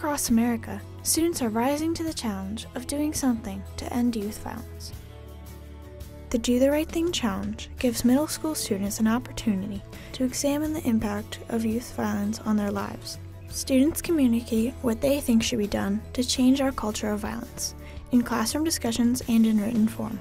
across America, students are rising to the challenge of doing something to end youth violence. The Do the Right Thing Challenge gives middle school students an opportunity to examine the impact of youth violence on their lives. Students communicate what they think should be done to change our culture of violence, in classroom discussions and in written form.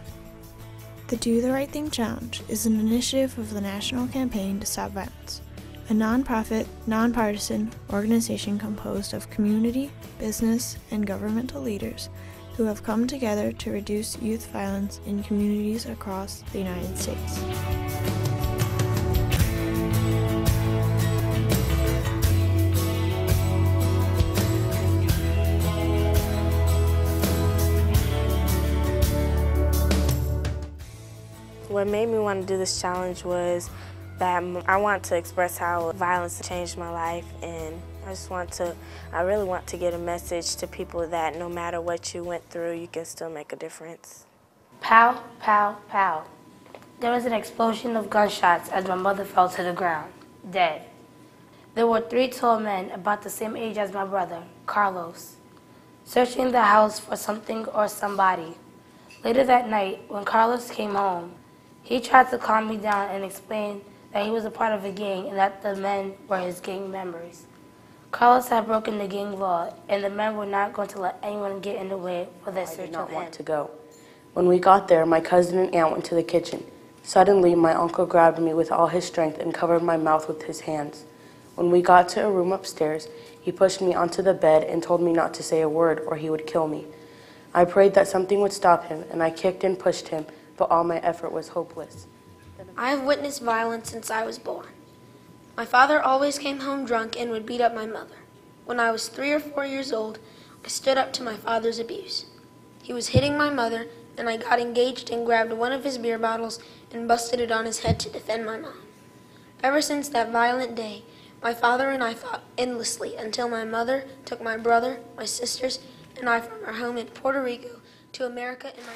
The Do the Right Thing Challenge is an initiative of the National Campaign to Stop Violence, a nonprofit, nonpartisan organization composed of community, business, and governmental leaders who have come together to reduce youth violence in communities across the United States. What made me want to do this challenge was that I want to express how violence changed my life, and I really want to get a message to people that no matter what you went through, you can still make a difference. Pow, pow, pow. There was an explosion of gunshots as my mother fell to the ground, dead. There were 3 tall men about the same age as my brother, Carlos, searching the house for something or somebody. Later that night, when Carlos came home, he tried to calm me down and explain that he was a part of a gang and that the men were his gang members. Carlos had broken the gang law, and the men were not going to let anyone get in the way for their search of him. I did not want to go. When we got there, my cousin and aunt went to the kitchen. Suddenly, my uncle grabbed me with all his strength and covered my mouth with his hands. When we got to a room upstairs, he pushed me onto the bed and told me not to say a word or he would kill me. I prayed that something would stop him, and I kicked and pushed him, but all my effort was hopeless. I have witnessed violence since I was born. My father always came home drunk and would beat up my mother. When I was 3 or 4 years old, I stood up to my father's abuse. He was hitting my mother, and I got engaged and grabbed one of his beer bottles and busted it on his head to defend my mom. Ever since that violent day, my father and I fought endlessly until my mother took my brother, my sisters, and I from our home in Puerto Rico to America and my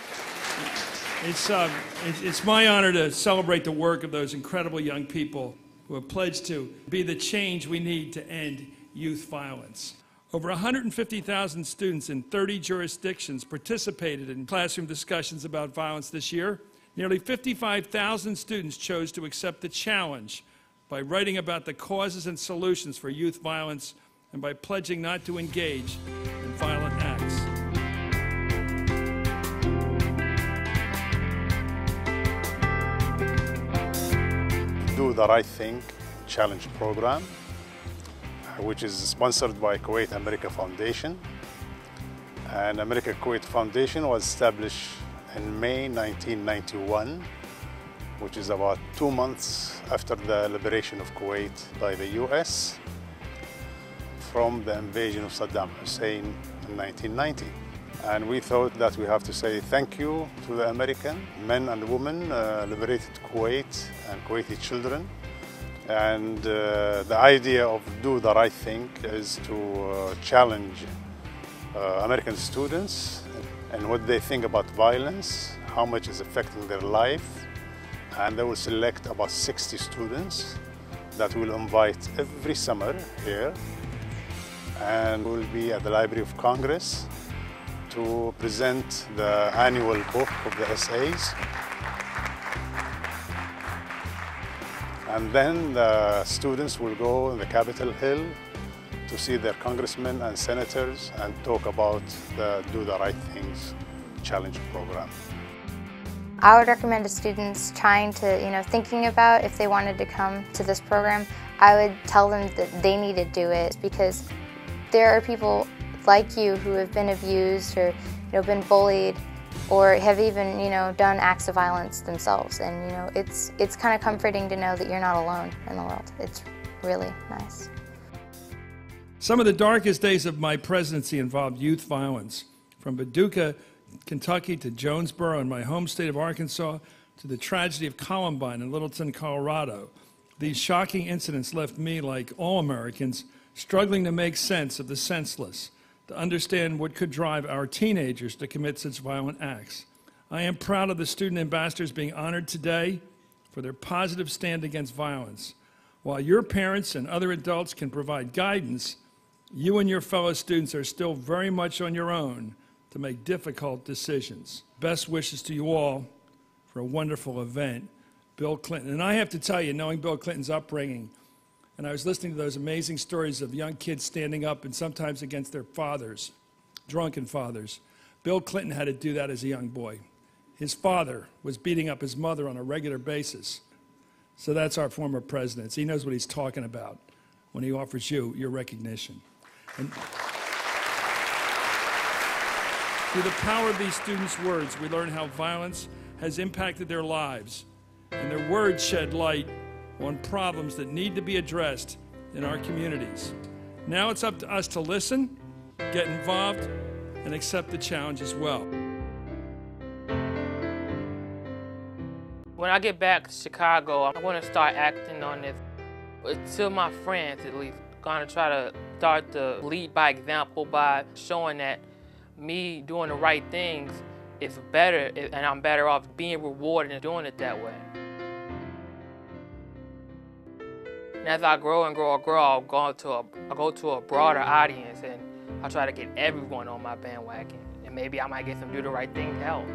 It's my honor to celebrate the work of those incredible young people who have pledged to be the change we need to end youth violence. Over 150,000 students in 30 jurisdictions participated in classroom discussions about violence this year. Nearly 55,000 students chose to accept the challenge by writing about the causes and solutions for youth violence and by pledging not to engage in violent acts. Do the Right Thing Challenge program, which is sponsored by Kuwait America Foundation. And America Kuwait Foundation was established in May 1991, which is about 2 months after the liberation of Kuwait by the US from the invasion of Saddam Hussein in 1990. And we thought that we have to say thank you to the American men and women liberated Kuwait and Kuwaiti children. And the idea of Do the Right Thing is to challenge American students and what they think about violence, how much is affecting their life. And they will select about 60 students that we'll invite every summer here. And we'll be at the Library of Congress to present the annual book of the essays. And then the students will go in the Capitol Hill to see their congressmen and senators and talk about the Do the Right Things Challenge program. I would recommend to students trying to, thinking about if they wanted to come to this program, I would tell them that they need to do it because there are people like you who have been abused or been bullied or have even done acts of violence themselves, and it's kind of comforting to know that you're not alone in the world. It's really nice. Some of the darkest days of my presidency involved youth violence, from Paducah, Kentucky to Jonesboro in my home state of Arkansas to the tragedy of Columbine in Littleton, Colorado. These shocking incidents left me, like all Americans, struggling to make sense of the senseless, to understand what could drive our teenagers to commit such violent acts. I am proud of the student ambassadors being honored today for their positive stand against violence. While your parents and other adults can provide guidance, You and your fellow students are still very much on your own to make difficult decisions. Best wishes to you all for a wonderful event. Bill Clinton. And I have to tell you, knowing Bill Clinton's upbringing, and I was listening to those amazing stories of young kids standing up and sometimes against their fathers, drunken fathers. Bill Clinton had to do that as a young boy. His father was beating up his mother on a regular basis. So that's our former president. He knows what he's talking about when he offers you your recognition. And through the power of these students' words, we learn how violence has impacted their lives, and their words shed light on problems that need to be addressed in our communities. Now it's up to us to listen, get involved, and accept the challenge as well. When I get back to Chicago, I want to start acting on this. To my friends, at least, going to try to start to lead by example by showing that me doing the right things is better, and I'm better off being rewarded and doing it that way. And as I grow and grow and grow, I'll go to a broader audience, and I'll try to get everyone on my bandwagon. And maybe I might get some do the right thing help.